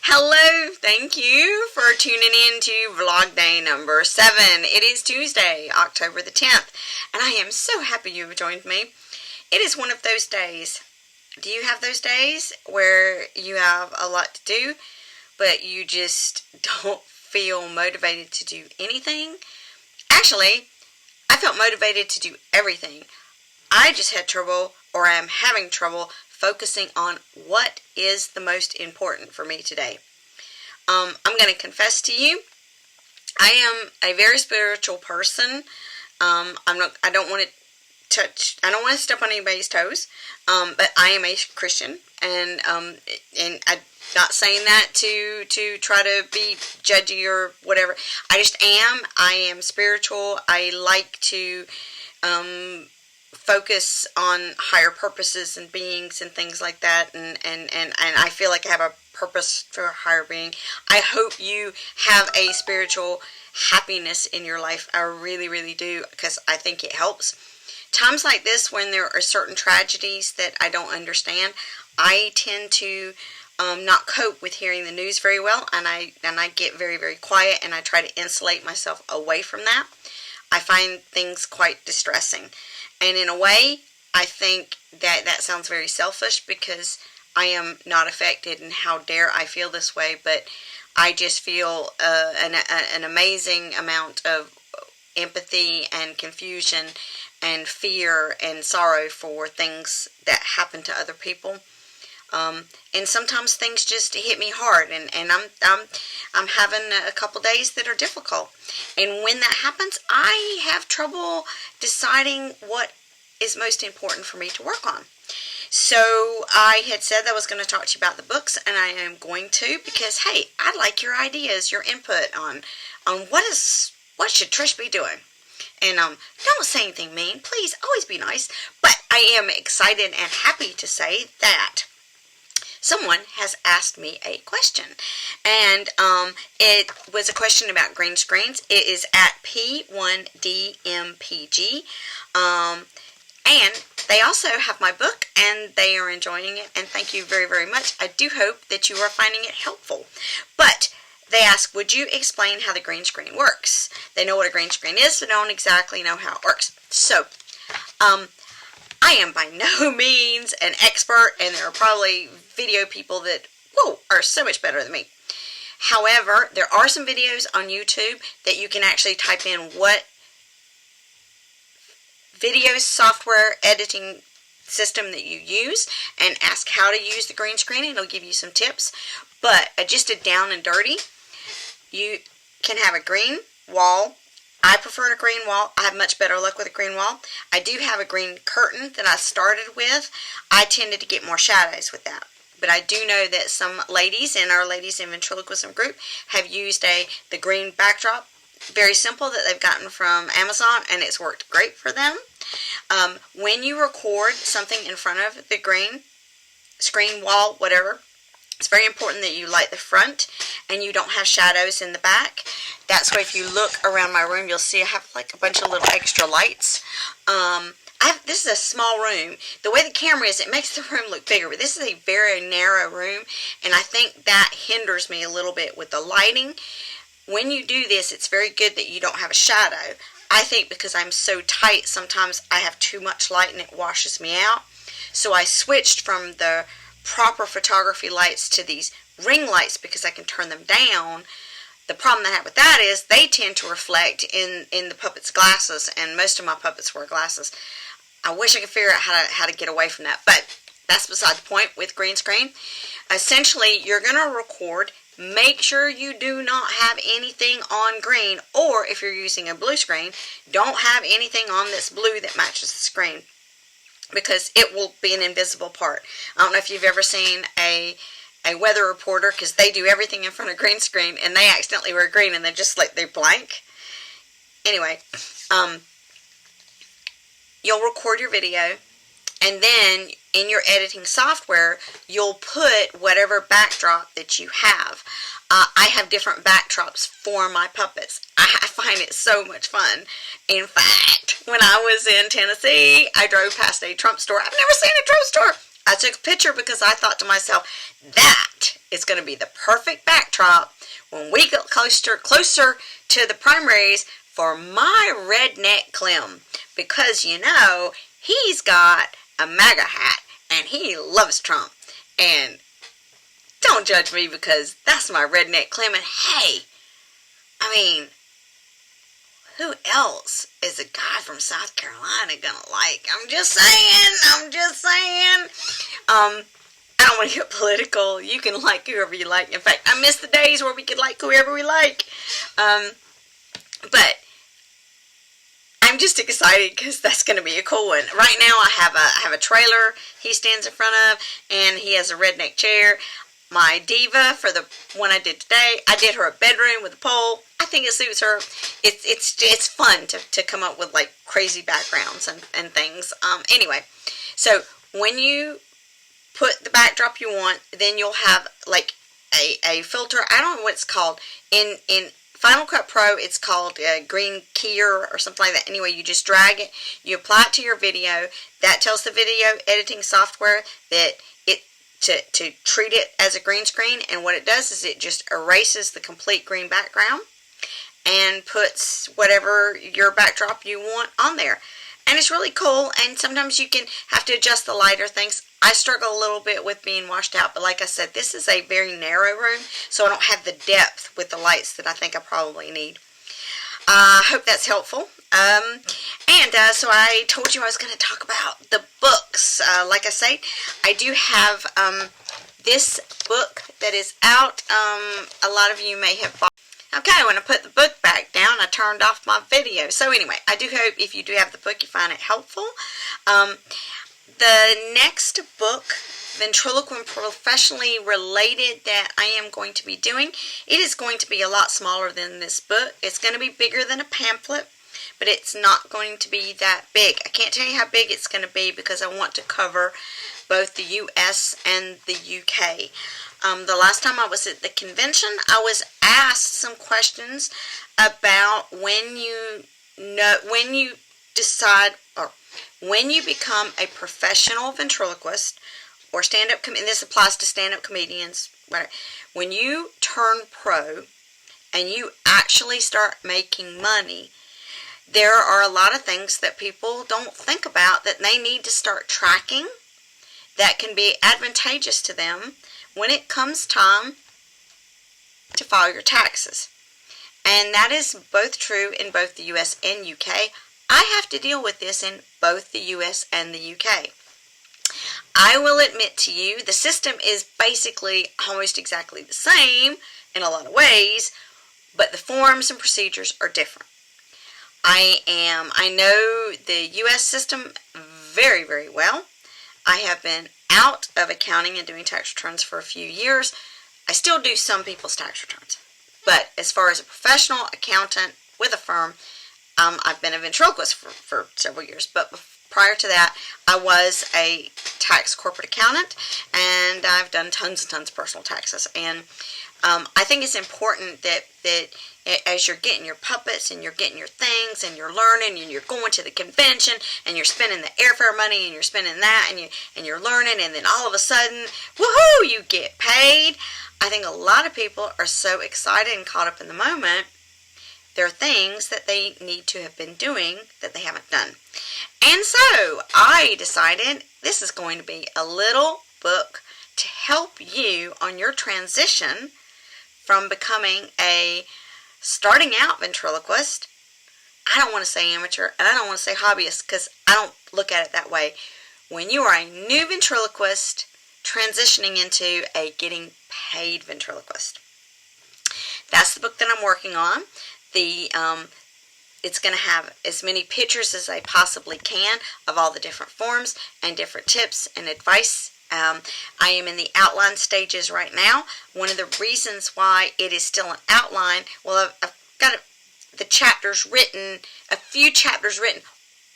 Hello, thank you for tuning in to vlog day number 7. It is Tuesday, October the 10th, and I am so happy you have joined me. It is one of those days. Do you have those days where you have a lot to do, but you just don't feel motivated to do anything? Actually, I felt motivated to do everything. I just had trouble, or I am having trouble, focusing on what is the most important for me today. I'm going to confess to you, I am a very spiritual person. I don't want to step on anybody's toes, but I am a Christian, and I'm not saying that to try to be judgy or whatever. I just am. I am spiritual. I like to focus on higher purposes and beings and things like that, and I feel like I have a purpose for a higher being. I hope you have a spiritual happiness in your life. I really, really do, because I think it helps. Times like this, when there are certain tragedies that I don't understand, I tend to not cope with hearing the news very well, and I get very, very quiet, and I try to insulate myself away from that. I find things quite distressing. And in a way, I think that sounds very selfish, because I am not affected, and how dare I feel this way, but I just feel an amazing amount of empathy and confusion and fear and sorrow for things that happen to other people. And sometimes things just hit me hard, and I'm having a couple days that are difficult. And when that happens, I have trouble deciding what is most important for me to work on. So I had said that I was going to talk to you about the books, and I am going to, because hey, I'd like your ideas, your input on what should Trish be doing. And don't say anything mean, please. Always be nice. But I am excited and happy to say that someone has asked me a question, and it was a question about green screens. It is at P1DMPG, and they also have my book, and they are enjoying it, and thank you very, very much. I do hope that you are finding it helpful. But they ask, would you explain how the green screen works? They know what a green screen is, but don't exactly know how it works. So, I am by no means an expert, and there are probably video people that, are so much better than me. However, there are some videos on YouTube that you can actually type in what video software editing system that you use, and ask how to use the green screen, and it'll give you some tips. But just a down and dirty, you can have a green wall. I prefer a green wall. I have much better luck with a green wall. I do have a green curtain that I started with. I tended to get more shadows with that. But I do know that some ladies in our Ladies in Ventriloquism group have used the green backdrop, very simple, that they've gotten from Amazon, and it's worked great for them. When you record something in front of the green screen, wall, whatever, it's very important that you light the front and you don't have shadows in the back. That's why if you look around my room, you'll see I have like a bunch of little extra lights. This is a small room. The way the camera is, it makes the room look bigger, but this is a very narrow room, and I think that hinders me a little bit with the lighting. When you do this, it's very good that you don't have a shadow. I think because I'm so tight, sometimes I have too much light and it washes me out. So I switched from the proper photography lights to these ring lights, because I can turn them down. The problem I have with that is they tend to reflect in the puppets' glasses, and most of my puppets wear glasses. I wish I could figure out how to get away from that, but that's beside the point with green screen. Essentially, you're going to record. Make sure you do not have anything on green, or if you're using a blue screen, don't have anything on this blue that matches the screen, because it will be an invisible part. I don't know if you've ever seen a weather reporter, because they do everything in front of green screen, and they accidentally wear green, and they're blank. Anyway, you'll record your video, and then in your editing software, you'll put whatever backdrop that you have. I have different backdrops for my puppets. I find it so much fun. In fact, when I was in Tennessee, I drove past a Trump store. I've never seen a Trump store. I took a picture because I thought to myself, that is going to be the perfect backdrop when we get closer to the primaries for my redneck Clem. Because, you know, he's got a MAGA hat and he loves Trump. And don't judge me because that's my redneck Clem. And hey, I mean, who else is a guy from South Carolina gonna like? I'm just saying. I don't want to get political. You can like whoever you like. In fact, I miss the days where we could like whoever we like. But I'm just excited because that's going to be a cool one. Right now, I have a trailer he stands in front of, and he has a redneck chair. My diva for the one I did today, I did her a bedroom with a pole. I think it suits her. It's fun to come up with like crazy backgrounds and things. Anyway, so when you put the backdrop you want, then you'll have like a filter. I don't know what it's called in Final Cut Pro. It's called Green Keyer or something like that. Anyway, you just drag it, you apply it to your video. That tells the video editing software that to treat it as a green screen, and what it does is it just erases the complete green background and puts whatever your backdrop you want on there. And it's really cool, and sometimes you can have to adjust the light or things. I struggle a little bit with being washed out, but like I said, this is a very narrow room, so I don't have the depth with the lights that I think I probably need. I hope that's helpful. So I told you I was going to talk about the books. Like I say, I do have this book that is out. A lot of you may have bought. Okay, when I put the book back down, I turned off my video. So anyway, I do hope if you do have the book, you find it helpful. The next book, Ventriloquist Professionally Related, that I am going to be doing, it is going to be a lot smaller than this book. It's going to be bigger than a pamphlet, but it's not going to be that big. I can't tell you how big it's going to be because I want to cover both the U.S. and the U.K. The last time I was at the convention, I was asked some questions about when you decide, or when you become a professional ventriloquist or stand-up, and this applies to stand-up comedians, whatever. When you turn pro and you actually start making money, there are a lot of things that people don't think about that they need to start tracking that can be advantageous to them when it comes time to file your taxes. And that is both true in both the U.S. and U.K. I have to deal with this in both the U.S. and the U.K. I will admit to you, the system is basically almost exactly the same in a lot of ways, but the forms and procedures are different. I know the U.S. system very, very well. I have been out of accounting and doing tax returns for a few years. I still do some people's tax returns. But as far as a professional accountant with a firm, I've been a ventriloquist for several years. But prior to that, I was a tax corporate accountant, and I've done tons and tons of personal taxes. And I think it's important that as you're getting your puppets and you're getting your things and you're learning and you're going to the convention and you're spending the airfare money and you're spending that and you're learning, and then all of a sudden, woohoo, you get paid. I think a lot of people are so excited and caught up in the moment. There are things that they need to have been doing that they haven't done. And so I decided this is going to be a little book to help you on your transition from becoming a starting out ventriloquist. I don't want to say amateur, and I don't want to say hobbyist, because I don't look at it that way. When you are a new ventriloquist transitioning into a getting paid ventriloquist. That's the book that I'm working on. It's going to have as many pictures as I possibly can of all the different forms and different tips and advice. I am in the outline stages right now. One of the reasons why it is still an outline, well, I've got the chapters written, a few chapters written,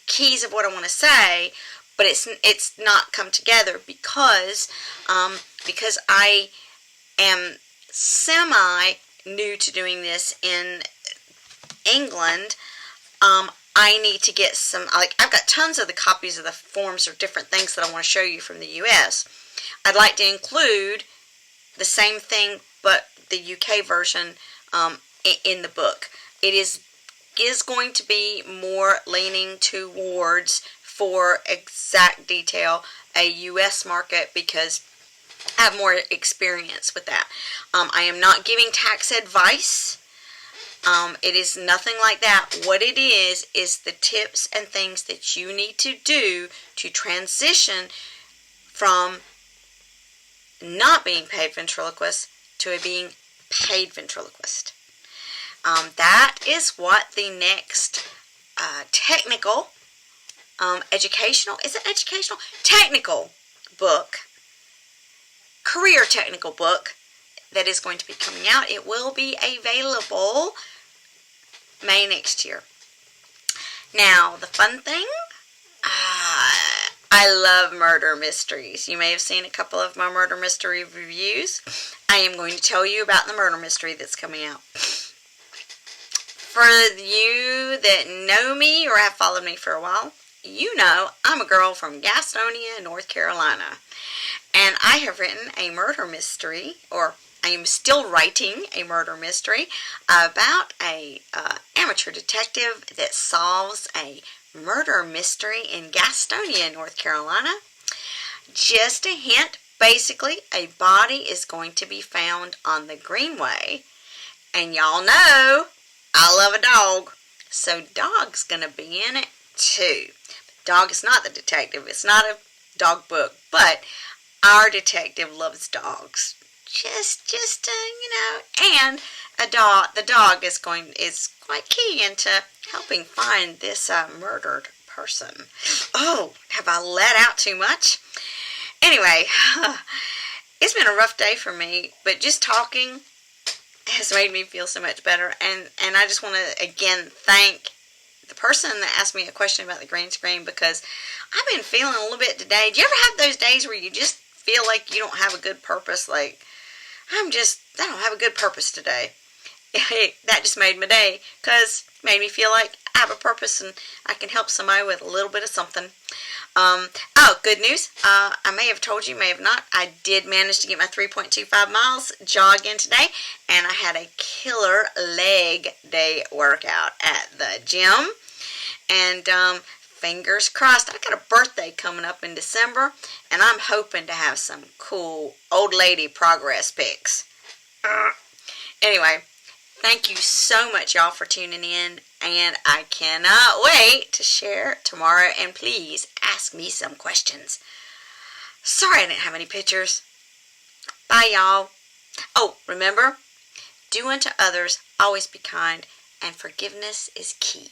keys of what I want to say, but it's not come together because I am semi new to doing this in England. I need to get some, like, I've got tons of the copies of the forms or different things that I want to show you from the US. I'd like to include the same thing, but the UK version in the book. It is going to be more leaning towards, for exact detail, a US market, because I have more experience with that. I am not giving tax advice. It is nothing like that. What it is the tips and things that you need to do to transition from not being paid ventriloquist to being paid ventriloquist. That is what the next technical, educational, is it educational? Technical book, career technical book that is going to be coming out. It will be available May next year. Now, the fun thing, I love murder mysteries. You may have seen a couple of my murder mystery reviews. I am going to tell you about the murder mystery that's coming out. For you that know me or have followed me for a while, you know I'm a girl from Gastonia, North Carolina. And I have written a murder mystery, or I am still writing a murder mystery about a amateur detective that solves a murder mystery in Gastonia, North Carolina. Just a hint, basically, a body is going to be found on the Greenway. And y'all know I love a dog, so dog's going to be in it too. Dog is not the detective. It's not a dog book, but our detective loves dogs. Just and the dog is quite key into helping find this murdered person. Oh, have I let out too much? Anyway, it's been a rough day for me, but just talking has made me feel so much better. And I just want to again thank the person that asked me a question about the green screen, because I've been feeling a little bit today. Do you ever have those days where you just feel like you don't have a good purpose? Like, I don't have a good purpose today. That just made my day, because it made me feel like I have a purpose and I can help somebody with a little bit of something. Good news. I may have told you, may have not. I did manage to get my 3.25 miles jog in today, and I had a killer leg day workout at the gym. And fingers crossed, I got a birthday coming up in December, and I'm hoping to have some cool old lady progress pics. Anyway, thank you so much, y'all, for tuning in, and I cannot wait to share tomorrow, and please ask me some questions. Sorry I didn't have any pictures. Bye, y'all. Oh, remember, do unto others, always be kind, and forgiveness is key.